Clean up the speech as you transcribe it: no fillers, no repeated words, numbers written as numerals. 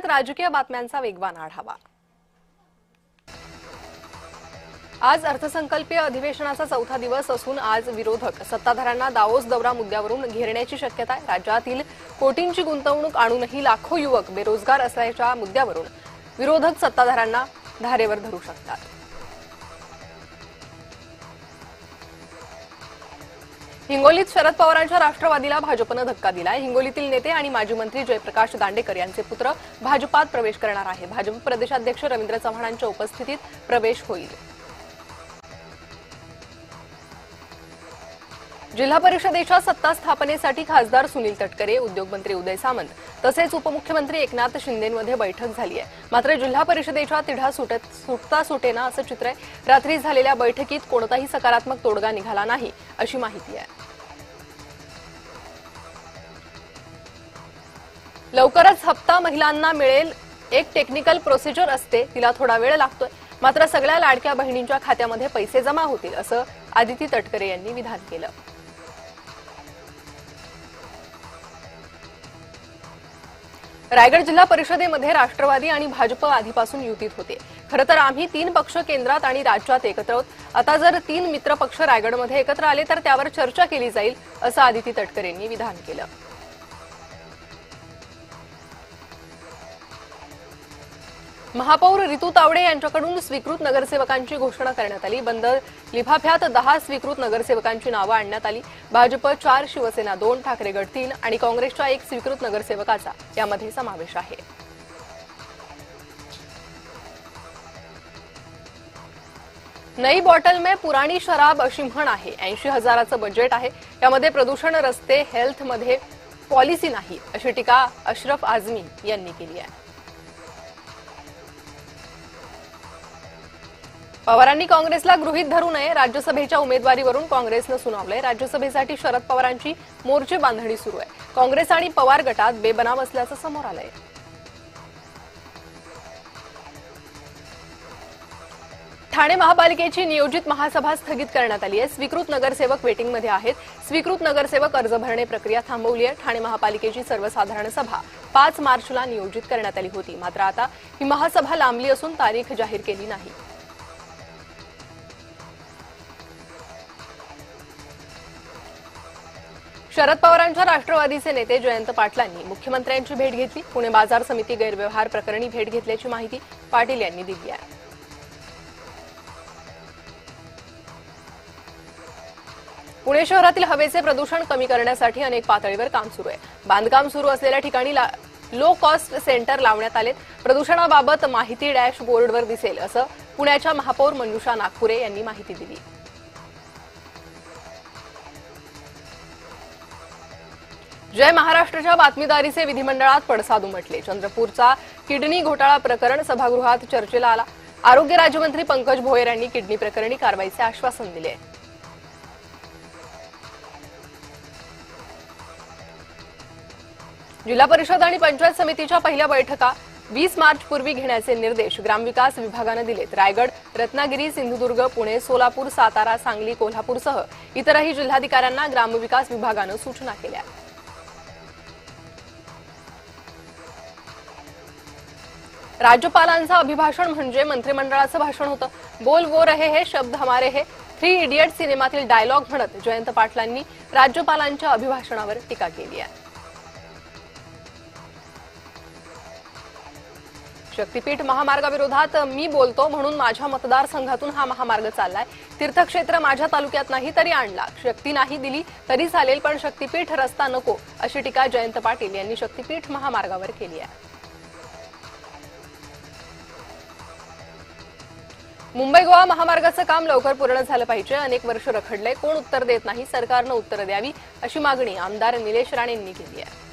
राजकीय बातम्यांचा वेगवान आढावा। आज अर्थसंकल्पीय अधिवेशनाचा चौथा दिवस असून आज विरोधक सत्ताधाऱ्यांना दावोस दौरा मुद्द्यावरून घेरण्याची शक्यता आहे। राज्यातील कोटींची गुंतवणूक आणूनही लाखो युवक बेरोजगार असल्याच्या मुद्द्यावरून विरोधक सत्ताधाऱ्यांना धारेवर धरू शकतात। हिंगोलीत शरद पवारांच्या राष्ट्रवादीला भाजपने धक्का दिलाय। हिंगोलीतील नेते आणि माजी मंत्री जयप्रकाश दांडेकर यांचे पुत्र भाजपात प्रवेश करणार आहे। भाजप प्रदेशाध्यक्ष रवींद्र चव्हाणांच्या उपस्थितीत प्रवेश होईल। जिल्हा परिषदेच्या सत्ता स्थापनेसाठी खासदार सुनील तटकरे, उद्योगमंत्री उदय सामंत तसेच उपमुख्यमंत्री एकनाथ शिंदेंमध्ये बैठक झाली आहे। मात्र जिल्हा परिषदेच्या तिढा सुटता सुटेना असं चित्र आहे। रात्री झालेल्या बैठकीत कोणताही सकारात्मक तोडगा निघाला नाही अशी माहिती आहे। लवकरच हप्ता महिलांना मिळेल। एक टेक्निकल प्रोसिजर असते, तिला थोडा वेळ लागतोय, मात्र सगळ्या लाडक्या बहिणींच्या खात्यामध्ये पैसे जमा होतील असं आदिती तटकरे यांनी विधान केलं। रायगड जिल्हा परिषदेमध्ये राष्ट्रवादी आणि भाजप आधीपासून युतीत होते। खरं तर आम्ही 3 पक्ष केंद्रात आणि राज्यात एकत्र आहोत। आता जर 3 मित्र पक्ष रायगडमध्ये एकत्र आले तर त्यावर चर्चा केली जाईल असं आदिती तटकरे यांनी विधान केलं। महापौर रितू तावडे यांच्याकडून स्वीकृत नगरसेवकांची घोषणा करण्यात आली। बंद लिफाफ्यात 10 स्वीकृत नगरसेवकांची नावं आणण्यात आली। भाजप 4, शिवसेना 2, ठाकरे गट 3 आणि काँग्रेसच्या 1 स्वीकृत नगरसेवकाचा यामध्ये समावेश आहे। नई बॉटल में पुरानी शराब अशी म्हण आहे। 80,000चं बजेट आहे। यामध्ये प्रदूषण, रस्ते, हेल्थमध्ये पॉलिसी नाही अशी टीका अशरफ आझमी यांनी केली आहे। पवारांनी काँग्रेसला गृहीत धरू नये। राज्यसभेच्या उमेदवारीवरून काँग्रेसनं सुनावलंय। राज्यसभेसाठी शरद पवारांची मोर्चे बांधणी सुरू आहे। काँग्रेस आणि पवार गटात बेबनाव असल्याचं समोर आलंय। ठाणे महापालिकेची नियोजित महासभा स्थगित करण्यात आली आहे। स्वीकृत नगरसेवक वेटिंगमध्ये आहेत। स्वीकृत नगरसेवक अर्ज भरणे प्रक्रिया थांबवली आहे। ठाणे महापालिकेची सर्वसाधारण सभा 5 मार्चला नियोजित करण्यात आली होती, मात्र आता ही महासभा लांबली असून तारीख जाहीर केली नाही। शरद पवारांच्या राष्ट्रवादीचे नेते जयंत पाटलांनी मुख्यमंत्र्यांची भेट घेतली। पुणे बाजार समिती गैरव्यवहार प्रकरणी भेट घेतल्याची माहिती पाटील यांनी दिली आहे। पुणे शहरातील हवेचे प्रदूषण कमी करण्यासाठी अनेक पातळीवर काम सुरू आहे। बांधकाम सुरू असलेल्या ठिकाणी लो कॉस्ट सेंटर लावण्यात आले। प्रदूषणाबाबत माहिती डॅशबोर्डवर दिसेल असं पुण्याच्या महापौर मंजुषा नागपुरे यांनी माहिती दिली। जय महाराष्ट्राच्या बातमीदारीचे विधिमंडळात पडसाद उमटले। चंद्रपूरचा किडनी घोटाळा प्रकरण सभागृहात चर्चेला आला। आरोग्य राज्यमंत्री पंकज भोयर यांनी किडनी प्रकरणी कारवाईचे आश्वासन दिले। जिल्हा परिषद आणि पंचायत समितीच्या पहिल्या बैठका 20 मार्च पूर्वी घेण्याचे निर्देश ग्रामविकास विभागाने दिलेत। रायगड, रत्नागिरी, सिंधुदुर्ग, पुणे, सोलापूर, सातारा, सांगली, कोल्हापूरसह इतरही जिल्हाधिकाऱ्यांना ग्रामविकास विभागाने सूचना केल्या। राज्यपालांचं अभिभाषण म्हणजे मंत्रिमंडळाचं भाषण होतं। बोल वो रहे है, शब्द हमारे है, 3 इडियट सिनेमातील डायलॉग म्हणत जयंत पाटलांनी राज्यपालांच्या अभिभाषणावर टीका केली आहे। शक्तीपीठ महामार्गाविरोधात मी बोलतो म्हणून माझ्या मतदारसंघातून हा महामार्ग चाललाय। तीर्थक्षेत्र माझ्या तालुक्यात नाही तरी आणला। शक्ती नाही दिली तरी चालेल, पण शक्तीपीठ रस्ता नको अशी टीका जयंत पाटील यांनी शक्तीपीठ महामार्गावर केली आहे। मुंबई गोवा महामार्गाचं काम लवकर पूर्ण झालं पाहिजे। अनेक वर्ष रखडले, कोण उत्तर देत नाही। सरकारनं उत्तर द्यावी अशी मागणी आमदार निलेश राणेंनी केली आहे।